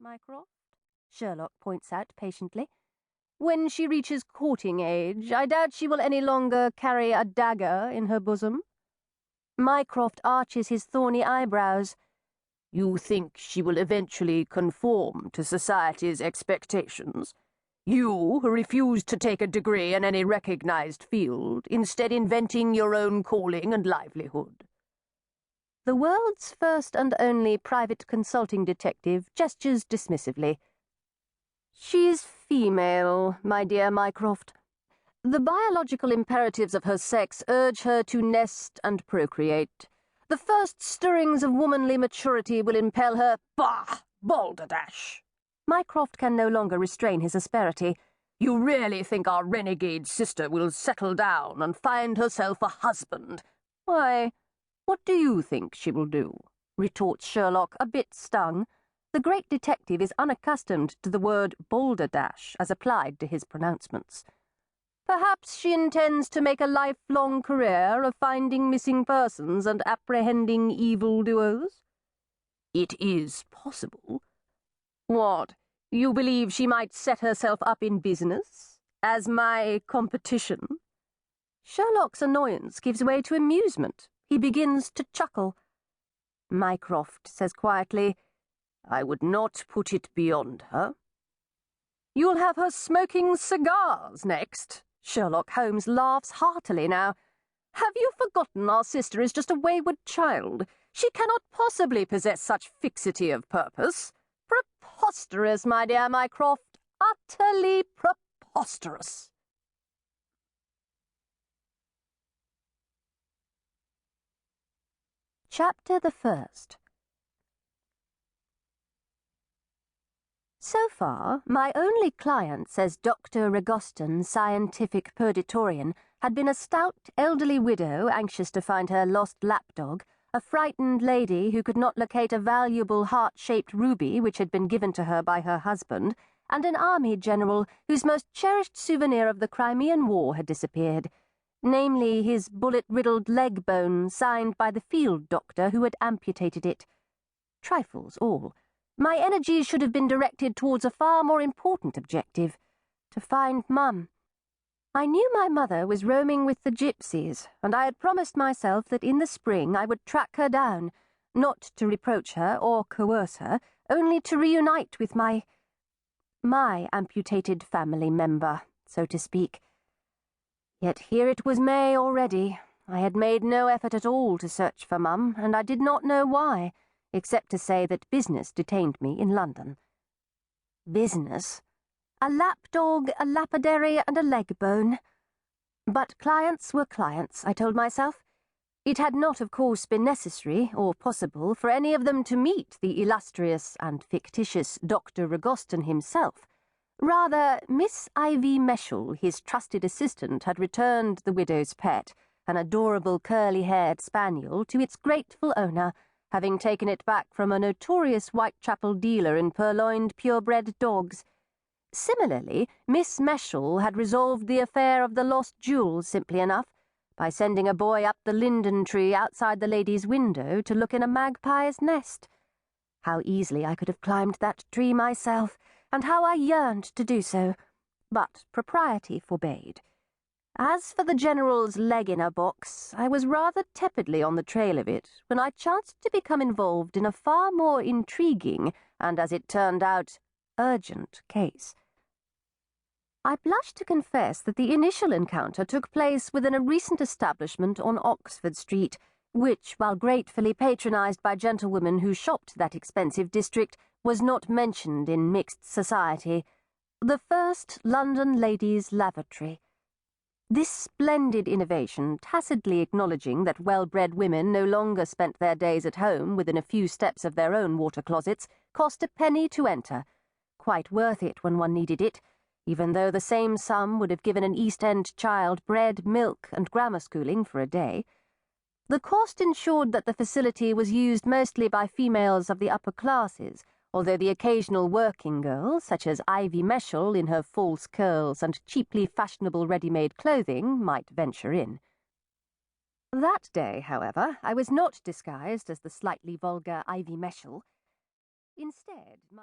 Mycroft, Sherlock points out patiently. When she reaches courting age, I doubt she will any longer carry a dagger in her bosom. Mycroft arches his thorny eyebrows. You think she will eventually conform to society's expectations? You, who refuse to take a degree in any recognized field, instead inventing your own calling and livelihood. The world's first and only private consulting detective gestures dismissively. She's female, my dear Mycroft. The biological imperatives of her sex urge her to nest and procreate. The first stirrings of womanly maturity will impel her— Bah! Balderdash! Mycroft can no longer restrain his asperity. You really think our renegade sister will settle down and find herself a husband? Why, what do you think she will do? Retorts Sherlock, a bit stung. The great detective is unaccustomed to the word balderdash as applied to his pronouncements. Perhaps she intends to make a lifelong career of finding missing persons and apprehending evildoers? It is possible. What, you believe she might set herself up in business? As my competition? Sherlock's annoyance gives way to amusement. He begins to chuckle. Mycroft says quietly, I would not put it beyond her. You'll have her smoking cigars next. Sherlock Holmes laughs heartily now. Have you forgotten our sister is just a wayward child? She cannot possibly possess such fixity of purpose. Preposterous, my dear Mycroft, utterly preposterous. Chapter the 1st. So far, my only client, says Dr. Regoston, scientific purgatorian, had been a stout, elderly widow anxious to find her lost lapdog, a frightened lady who could not locate a valuable heart-shaped ruby which had been given to her by her husband, and an army general whose most cherished souvenir of the Crimean War had disappeared, namely his bullet-riddled leg bone signed by the field doctor who had amputated it. Trifles all. My energies should have been directed towards a far more important objective, to find Mum. I knew my mother was roaming with the gypsies, and I had promised myself that in the spring I would track her down, not to reproach her or coerce her, only to reunite with my amputated family member, so to speak. Yet here it was May already. I had made no effort at all to search for Mum, and I did not know why, except to say that business detained me in London. Business? A lapdog, a lapidary, and a leg bone. But clients were clients, I told myself. It had not, of course, been necessary, or possible, for any of them to meet the illustrious and fictitious Dr. Regoston himself. Rather, Miss Ivy Meshel, his trusted assistant, had returned the widow's pet, an adorable curly-haired spaniel, to its grateful owner, having taken it back from a notorious Whitechapel dealer in purloined purebred dogs. Similarly, Miss Meshel had resolved the affair of the lost jewel simply enough, by sending a boy up the linden tree outside the lady's window to look in a magpie's nest. How easily I could have climbed that tree myself, and how I yearned to do so, but propriety forbade. As for the General's leg-in-a-box, I was rather tepidly on the trail of it when I chanced to become involved in a far more intriguing and, as it turned out, urgent case. I blush to confess that the initial encounter took place within a recent establishment on Oxford Street, which, while gratefully patronized by gentlewomen who shopped that expensive district, was not mentioned in mixed society. The First London Ladies' Lavatory. This splendid innovation, tacitly acknowledging that well-bred women no longer spent their days at home within a few steps of their own water-closets, cost a penny to enter. Quite worth it when one needed it, even though the same sum would have given an East End child bread, milk, and grammar schooling for a day. The cost ensured that the facility was used mostly by females of the upper classes, although the occasional working girl, such as Ivy Meshel in her false curls and cheaply fashionable ready-made clothing, might venture in. That day, however, I was not disguised as the slightly vulgar Ivy Meshel. Instead,